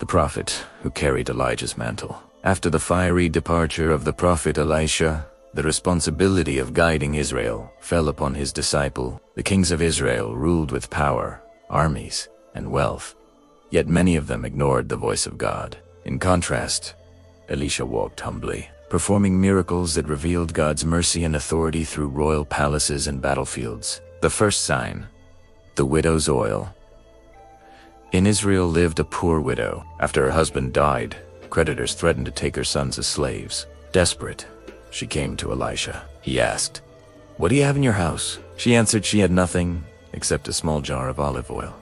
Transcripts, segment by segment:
the prophet who carried Elijah's mantle. After the fiery departure of the prophet Elisha, the responsibility of guiding Israel fell upon his disciple. The kings of Israel ruled with power, armies, and wealth, yet many of them ignored the voice of God. In contrast, Elisha walked humbly, performing miracles that revealed God's mercy and authority through royal palaces and battlefields. The first sign, the widow's oil. In Israel lived a poor widow. After her husband died, creditors threatened to take her sons as slaves. Desperate, she came to Elisha. He asked, "What do you have in your house?" She answered she had nothing except a small jar of olive oil.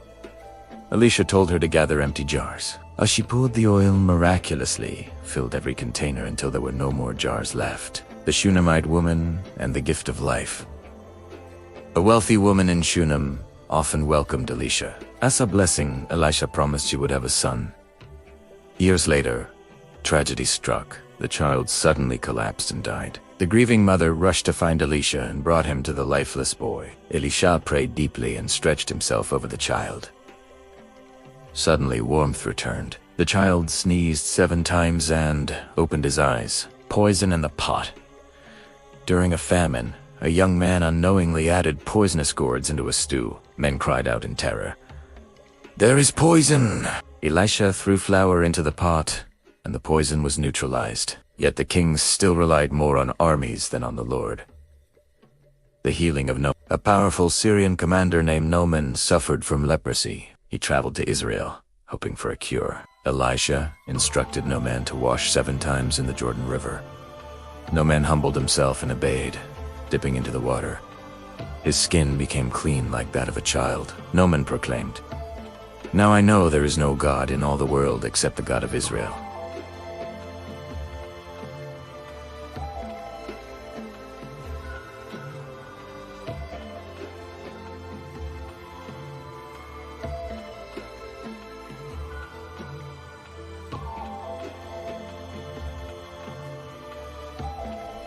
Elisha told her to gather empty jars. As she poured the oil miraculously, filled every container until there were no more jars left. The Shunammite woman and the gift of life. A wealthy woman in Shunem often welcomed Elisha. As a blessing, Elisha promised she would have a son. Years later, tragedy struck. The child suddenly collapsed and died. The grieving mother rushed to find Elisha and brought him to the lifeless boy. Elisha prayed deeply and stretched himself over the child. Suddenly, warmth returned. The child sneezed 7 times and opened his eyes. Poison in the pot. During a famine, a young man unknowingly added poisonous gourds into a stew. Men cried out in terror, "There is poison!" Elisha threw flour into the pot, and the poison was neutralized. Yet the kings still relied more on armies than on the Lord. The healing of Naaman. A powerful Syrian commander named Naaman suffered from leprosy. He traveled to Israel, hoping for a cure. Elisha instructed Naaman to wash 7 times in the Jordan River. Naaman humbled himself and obeyed, dipping into the water. His skin became clean like that of a child. Naaman proclaimed, "Now I know there is no God in all the world except the God of Israel."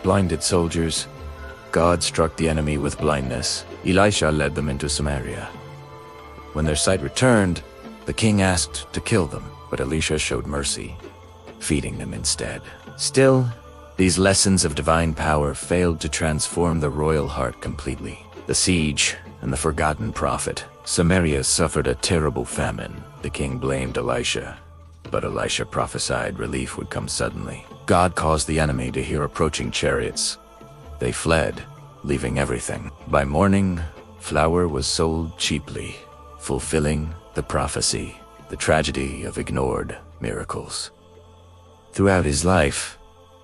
Blinded soldiers, God struck the enemy with blindness. Elisha led them into Samaria. When their sight returned, the king asked to kill them, but Elisha showed mercy, feeding them instead. Still, these lessons of divine power failed to transform the royal heart completely. The siege and the forgotten prophet. Samaria suffered a terrible famine. The king blamed Elisha, but Elisha prophesied relief would come suddenly. God caused the enemy to hear approaching chariots. They fled, leaving everything. By morning, flour was sold cheaply, fulfilling the prophecy, the tragedy of ignored miracles. Throughout his life,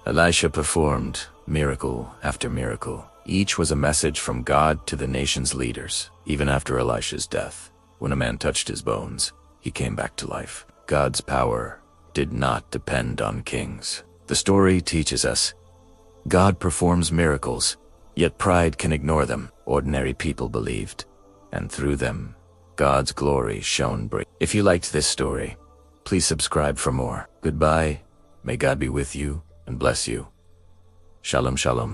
Elisha performed miracle after miracle. Each was a message from God to the nation's leaders. Even after Elisha's death, when a man touched his bones, he came back to life. God's power did not depend on kings. The story teaches us, God performs miracles, yet pride can ignore them. Ordinary people believed, and through them, God's glory shone bright. If you liked this story, please subscribe for more. Goodbye, may God be with you and bless you. Shalom, shalom.